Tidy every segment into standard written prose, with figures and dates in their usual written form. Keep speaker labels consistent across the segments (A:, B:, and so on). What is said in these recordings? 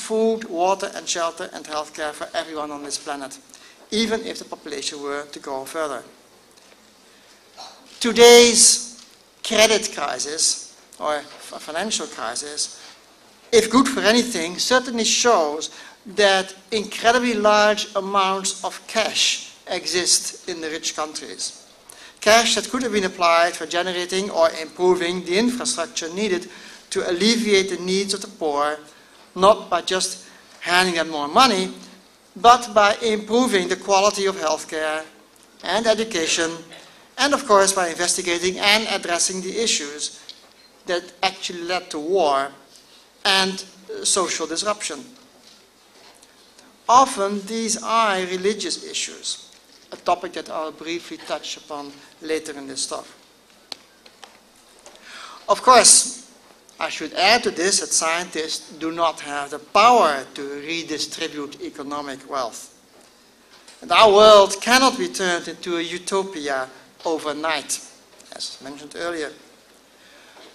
A: food, water, and shelter and healthcare for everyone on this planet, even if the population were to go further. Today's credit crisis, or financial crisis, if good for anything, certainly shows that incredibly large amounts of cash exist in the rich countries. Cash that could have been applied for generating or improving the infrastructure needed to alleviate the needs of the poor, not by just handing them more money, but by improving the quality of healthcare and education, and of course by investigating and addressing the issues that actually led to war and social disruption. Often these are religious issues, a topic that I'll briefly touch upon later in this talk. Of course, I should add to this that scientists do not have the power to redistribute economic wealth. And our world cannot be turned into a utopia overnight, as mentioned earlier.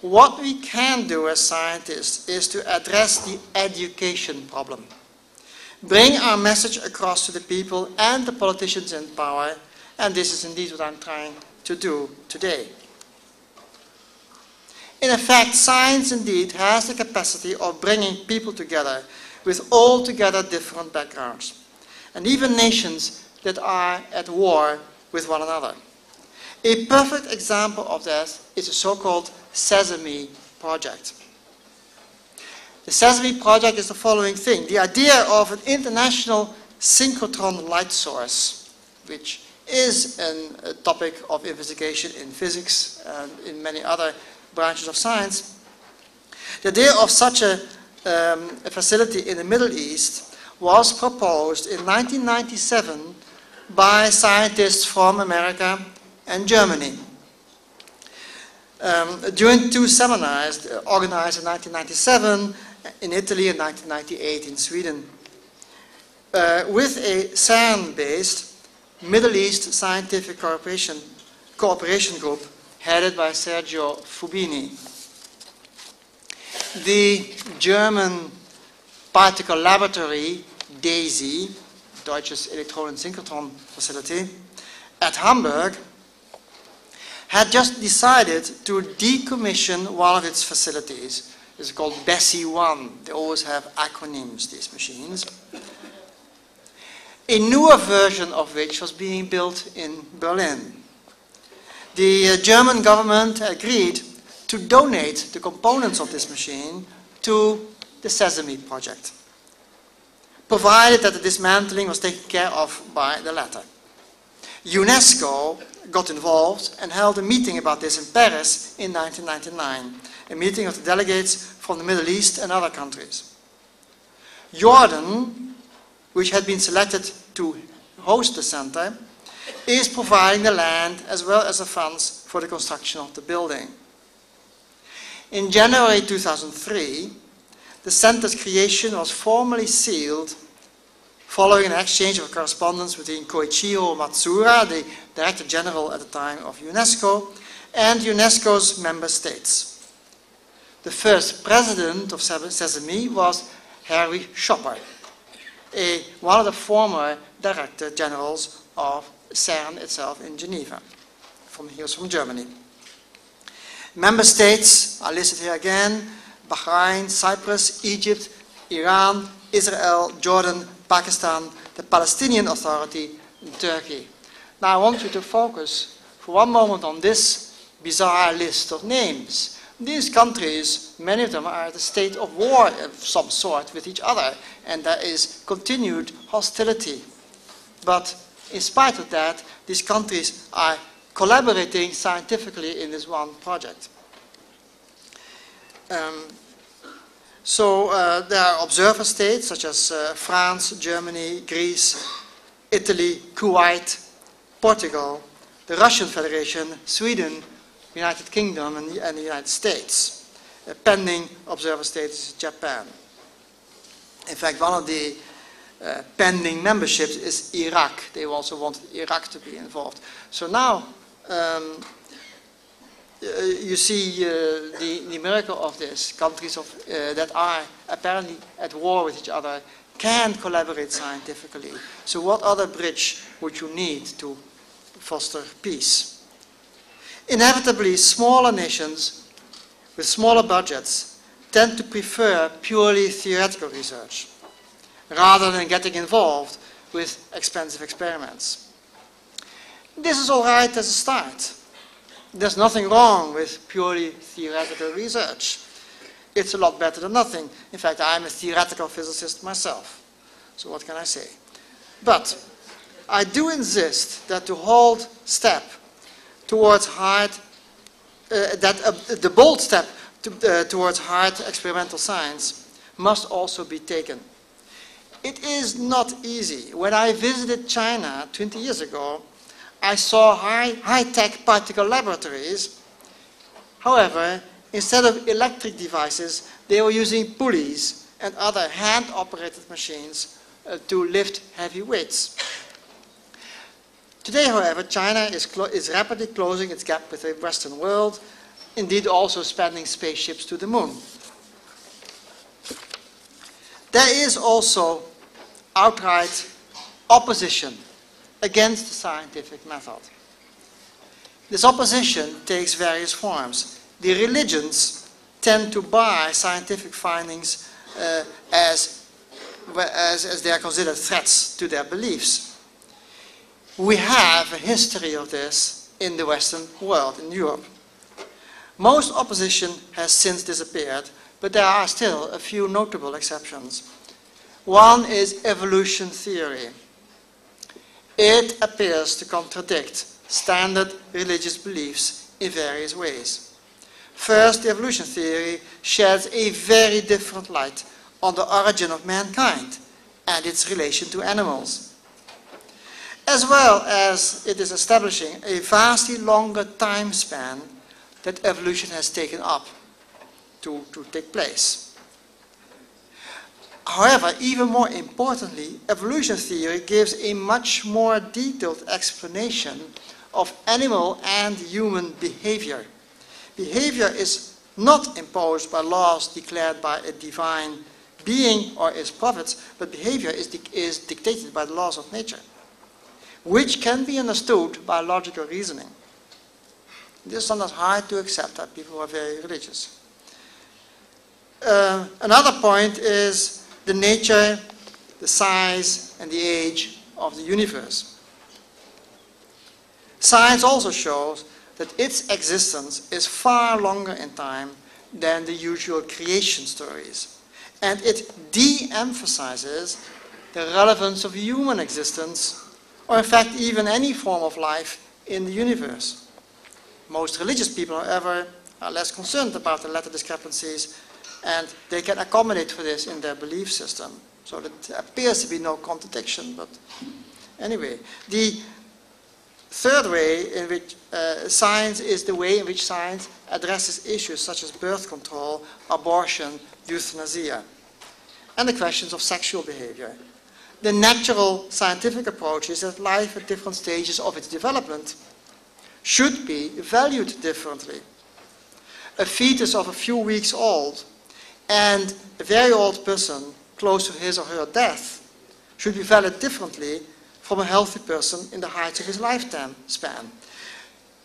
A: What we can do as scientists is to address the education problem. Bring our message across to the people and the politicians in power, and this is indeed what I'm trying to do today. In effect, science indeed has the capacity of bringing people together with altogether different backgrounds, and even nations that are at war with one another. A perfect example of that is the so-called Sesame Project. The Sesame Project is the following thing. The idea of an international synchrotron light source, which is a topic of investigation in physics and in many other branches of science. The idea of such a facility in the Middle East was proposed in 1997 by scientists from America and Germany. During two seminars organized in 1997 in Italy and 1998 in Sweden, with a CERN-based Middle East Scientific Cooperation Group headed by Sergio Fubini. The German particle laboratory, DESY, Deutsches Elektronensynchrotron Facility, at Hamburg, had just decided to decommission one of its facilities. It's called BESSY-1. They always have acronyms, these machines. A newer version of which was being built in Berlin. The German government agreed to donate the components of this machine to the Sesame Project, provided that the dismantling was taken care of by the latter. UNESCO got involved and held a meeting about this in Paris in 1999, a meeting of the delegates from the Middle East and other countries. Jordan, which had been selected to host the center, is providing the land as well as the funds for the construction of the building. In January 2003, the center's creation was formally sealed following an exchange of correspondence between Koichiro Matsuura, the Director General at the time of UNESCO, and UNESCO's member states. The first president of Sesame was Harry Schopper, one of the former Director Generals of CERN itself in Geneva. He was from Germany. Member states are listed here again: Bahrain, Cyprus, Egypt, Iran, Israel, Jordan, Pakistan, the Palestinian Authority, and Turkey. Now I want you to focus for one moment on this bizarre list of names. These countries, many of them are at a state of war of some sort with each other, and there is continued hostility. But in spite of that, these countries are collaborating scientifically in this one project. There are observer states such as France, Germany, Greece, Italy, Kuwait, Portugal, the Russian Federation, Sweden, United Kingdom, and the United States. Pending observer states is Japan. In fact, one of the pending memberships is Iraq. They also wanted Iraq to be involved. So now you see the miracle of this. Countries that are apparently at war with each other can collaborate scientifically. So what other bridge would you need to foster peace? Inevitably, smaller nations with smaller budgets tend to prefer purely theoretical research rather than getting involved with expensive experiments. This is all right as a start. There's nothing wrong with purely theoretical research. It's a lot better than nothing. In fact, I'm a theoretical physicist myself. So what can I say? But I do insist that to hold step towards the bold step towards hard experimental science must also be taken. It is not easy. When I visited China 20 years ago, I saw high-tech particle laboratories. However, instead of electric devices, they were using pulleys and other hand-operated machines to lift heavy weights. Today, however, China is rapidly closing its gap with the Western world, indeed also sending spaceships to the moon. There is also outright opposition against the scientific method. This opposition takes various forms. The religions tend to buy scientific findings as they are considered threats to their beliefs. We have a history of this in the Western world, in Europe. Most opposition has since disappeared, but there are still a few notable exceptions. One is evolution theory. It appears to contradict standard religious beliefs in various ways. First, the evolution theory sheds a very different light on the origin of mankind and its relation to animals, as well as it is establishing a vastly longer time span that evolution has taken up to take place. However, even more importantly, evolution theory gives a much more detailed explanation of animal and human behavior. Behavior is not imposed by laws declared by a divine being or his prophets, but behavior is dictated by the laws of nature, which can be understood by logical reasoning. This is sometimes hard to accept that people are very religious. Another point is the nature, the size, and the age of the universe. Science also shows that its existence is far longer in time than the usual creation stories, and it de-emphasizes the relevance of human existence, or in fact even any form of life in the universe. Most religious people, however, are less concerned about the latter discrepancies, and they can accommodate for this in their belief system. So there appears to be no contradiction, but anyway. The third way in which science is the way in which science addresses issues such as birth control, abortion, euthanasia, and the questions of sexual behavior. The natural scientific approach is that life at different stages of its development should be valued differently. A fetus of a few weeks old and a very old person close to his or her death should be valued differently from a healthy person in the height of his lifetime span.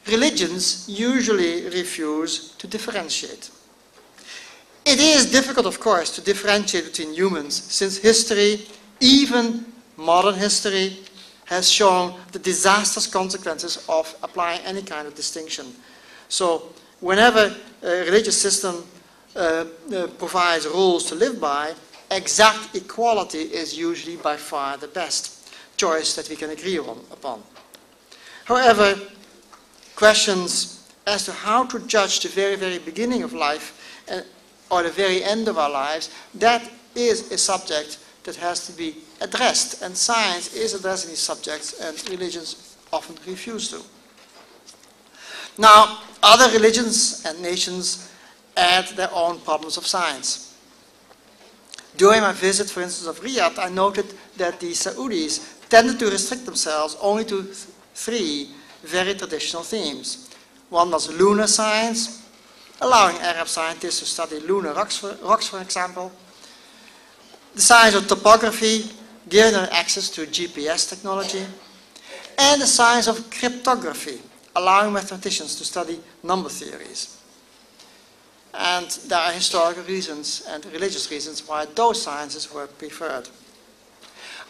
A: Religions usually refuse to differentiate. It is difficult, of course, to differentiate between humans, since history, even modern history, has shown the disastrous consequences of applying any kind of distinction. So whenever a religious system provides rules to live by, exact equality is usually by far the best choice that we can agree upon. However, questions as to how to judge the very, very beginning of life or the very end of our lives, that is a subject that has to be addressed, and science is addressing these subjects, and religions often refuse to. Now, other religions and nations add their own problems of science. During my visit, for instance, of Riyadh, I noted that the Saudis tended to restrict themselves only to three very traditional themes: One was lunar science, allowing Arab scientists to study lunar rocks, for example. The science of topography, giving them access to GPS technology. And the science of cryptography, allowing mathematicians to study number theories. And there are historical reasons and religious reasons why those sciences were preferred.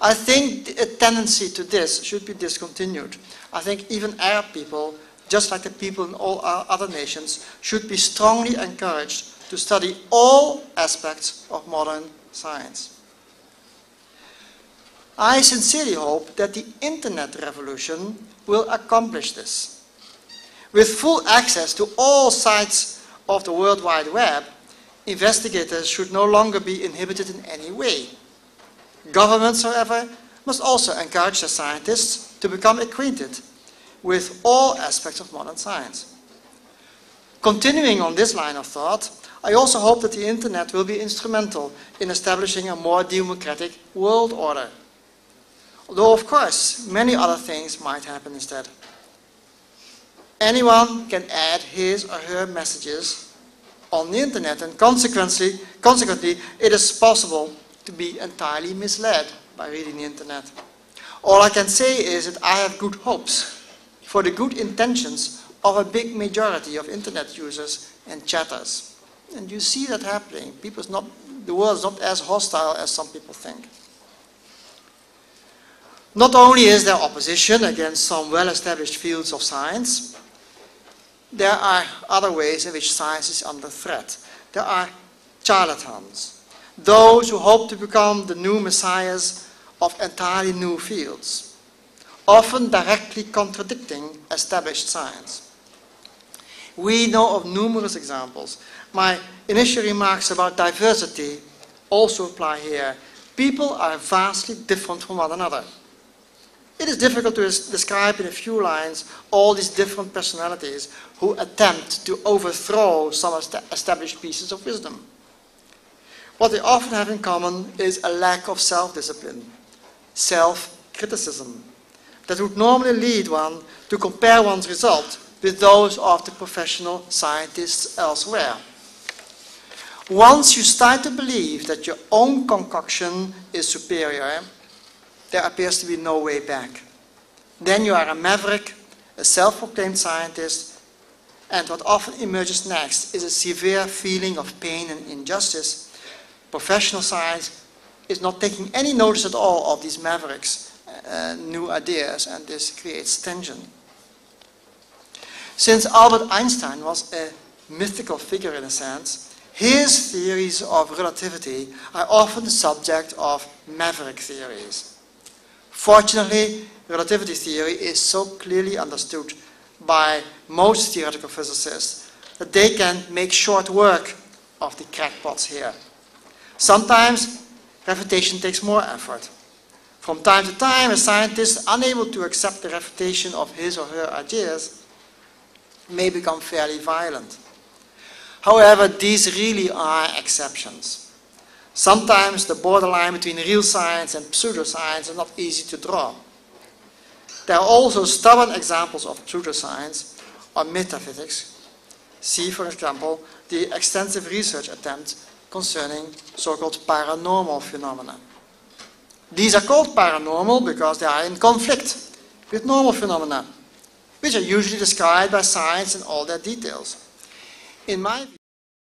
A: I think a tendency to this should be discontinued. I think even Arab people, just like the people in all other nations, should be strongly encouraged to study all aspects of modern science. I sincerely hope that the internet revolution will accomplish this. With full access to all sites of the World Wide Web, investigators should no longer be inhibited in any way. Governments, however, must also encourage their scientists to become acquainted with all aspects of modern science. Continuing on this line of thought, I also hope that the internet will be instrumental in establishing a more democratic world order. Although, of course, many other things might happen instead. Anyone can add his or her messages on the internet, and consequently, it is possible to be entirely misled by reading the internet. All I can say is that I have good hopes for the good intentions of a big majority of internet users and chatters. And you see that happening. The world is not as hostile as some people think. Not only is there opposition against some well-established fields of science, there are other ways in which science is under threat. There are charlatans, those who hope to become the new messiahs of entirely new fields, often directly contradicting established science. We know of numerous examples. My initial remarks about diversity also apply here. People are vastly different from one another. It is difficult to describe in a few lines all these different personalities who attempt to overthrow some established pieces of wisdom. What they often have in common is a lack of self-discipline, self-criticism, that would normally lead one to compare one's result with those of the professional scientists elsewhere. Once you start to believe that your own concoction is superior, there appears to be no way back. Then you are a maverick, a self-proclaimed scientist, and what often emerges next is a severe feeling of pain and injustice. Professional science is not taking any notice at all of these mavericks' new ideas, and this creates tension. Since Albert Einstein was a mythical figure in a sense, his theories of relativity are often the subject of maverick theories. Fortunately, relativity theory is so clearly understood by most theoretical physicists that they can make short work of the crackpots here. Sometimes refutation takes more effort. From time to time, a scientist unable to accept the refutation of his or her ideas may become fairly violent. However, these really are exceptions. Sometimes the borderline between real science and pseudoscience is not easy to draw. There are also stubborn examples of pseudoscience or metaphysics. See, for example, the extensive research attempts concerning so-called paranormal phenomena. These are called paranormal because they are in conflict with normal phenomena, which are usually described by science in all their details. In my view,